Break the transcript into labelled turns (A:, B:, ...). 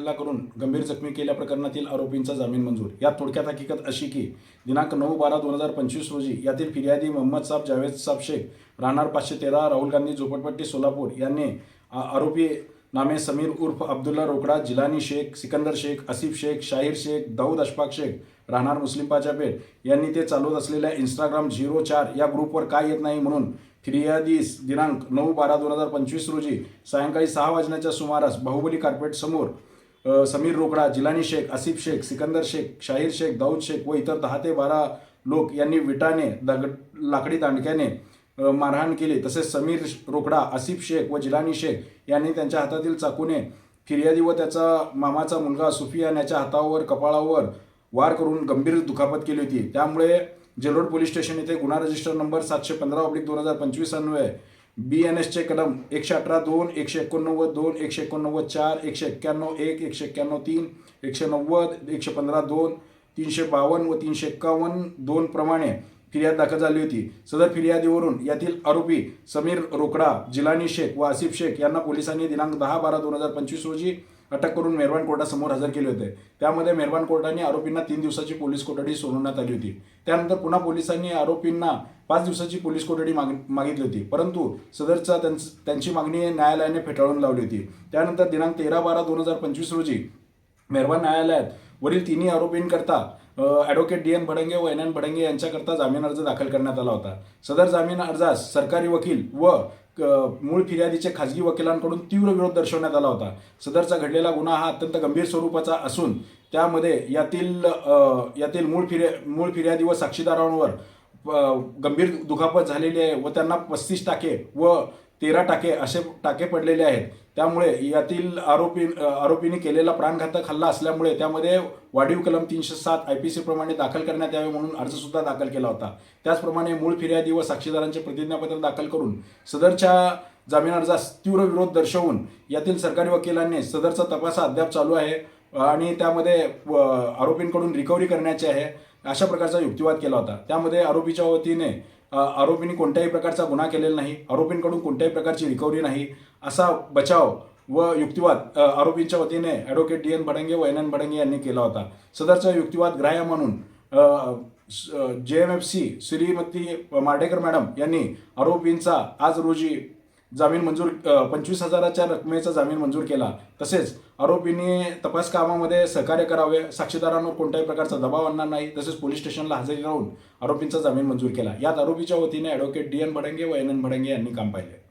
A: हल्ला करून गंभीर जखमी केल्या प्रकरणातील आरोपींचा जामीन मंजूर। यात थोडक्यात हकीकत अशी की दिनांक 9/12/2025 रोजी यातील फिर्यादी मोहम्मद साब जावेद साब शेख राहणार 513 राहुल गांधी झोपडपट्टी सोलापूर यांनी आरोपी नामे समीर उर्फ अब्दुल्ला रोकडा, जिलानी शेख, सिकंदर शेख, आसिफ शेख, शाहीर शेख, दाऊद अशफाक शेख राहणार मुस्लिम पाचापेठ यांनी ते चालवत असलेल्या इंस्टाग्राम 04 या ग्रुपवर काय येत नाही म्हणून फिर्यादीस दिनांक 9/12/2025 रोजी सायंकाळी 6 वाजण्याच्या सुमारास बाहुबली कार्पेट समोर समीर रोकडा, जिलानी शेख, आसिफ शेख, सिकंदर शेख, शाहीर शेख, दाऊद शेख व इतर 10 ते 12 लोक यांनी विटाने लाकडी दांडक्याने मारहाण केली। तसेच समीर रोकडा, आसिफ शेख व जिलानी शेख यांनी त्यांच्या हातातील चाकूने फिर्यादी व त्याचा मामाचा मुलगा सुफियान याच्या हातावर कपाळावर वार करून गंभीर दुखापत केली होती। त्यामुळे जेलोड पोलीस स्टेशन येथे गुन्हा रजिस्टर नंबर 715/2025 अन्वये BNSचे कलम 118(2), 189(2), 189(4), 191(1), 191(3), 190, 115(2), 352 व 351(2) प्रमाणे फिर्याद दाखल झाली होती। सदर फिर्यादीवरून यातील आरोपी समीर रोकडा, जिलानी शेख व आसिफ शेख यांना पोलिसांनी दिनांक 10/12/2025 रोजी अटक करून मेहरबान कोर्टासमोर हजर केले होते। त्यामध्ये मेहरबान कोर्टाने आरोपींना 3 दिवसाची पोलीस कोठडी सुनावण्यात आली होती। त्यानंतर पुन्हा पोलिसांनी आरोपींना 5 दिवसाची पोलीस कोठडी मागितली होती, परंतु सदरचा त्यांची मागणी न्यायालयाने फेटाळून लावली होती। त्यानंतर दिनांक 13/12/2025 रोजी मेहरबान न्यायालयात वरील तिन्ही आरोपींकरता ॲडव्होकेट DN भडंगे व NN भडंगे यांच्याकरता जामीन अर्ज दाखल करण्यात आला होता। सदर जामीन अर्जास सरकारी वकील व मूळ फिर्यादीचे खाजगी वकिलांकडून तीव्र विरोध दर्शवण्यात आला होता। सदरचा घडलेला गुन्हा हा अत्यंत गंभीर स्वरूपाचा असून त्यामध्ये यातील मूळ फिर्यादी व साक्षीदारांवर गंभीर दुखापत झालेली आहे व त्यांना 35 टाके व 13 टाके असे टाके पडलेले आहेत। त्यामुळे यातील आरोपींनी केलेला प्राणघातक हल्ला असल्यामुळे त्यामध्ये वाढीव कलम 307 IPC प्रमाणे दाखल करण्यात यावे म्हणून अर्ज सुद्धा दाखल केला होता। त्याचप्रमाणे मूळ फिर्यादी व साक्षीदारांचे प्रतिज्ञापत्र दाखल करून सदरच्या जामीन अर्जास तीव्र विरोध दर्शवून यातील सरकारी वकिलांनी सदरचा तपास अद्याप चालू आहे आणि त्यामध्ये आरोपींकडून रिकव्हरी करण्याची आहे अशा प्रकारचा युक्तिवाद केला होता। त्यामध्ये आरोपीच्या वतीने आरोपींनी कोणत्याही प्रकारचा गुन्हा केलेला नाही, आरोपींकडून कोणत्याही प्रकारची रिकव्हरी नाही असा बचाव व युक्तिवाद आरोपींच्या वतीने ॲडव्होकेट DN भडंगे व NN भडंगे यांनी केला होता। सदरचा युक्तिवाद ग्राह्य म्हणून JMFC श्रीमती मार्डेकर मॅडम यांनी आरोपींचा आज रोजी जामीन मंजूर 25,000च्या रकमेचा जामीन मंजूर केला। तसेच आरोपींनी तपास कामामध्ये सहकार्य करावे, साक्षीदारांवर कोणत्याही प्रकारचा दबाव आणणार नाही, तसेच पोलीस स्टेशनला हजेरी राहून आरोपींचा जामीन मंजूर केला। यात आरोपीच्या वतीने ॲडव्होकेट DN भडंगे व NN भडंगे यांनी काम पाहिले।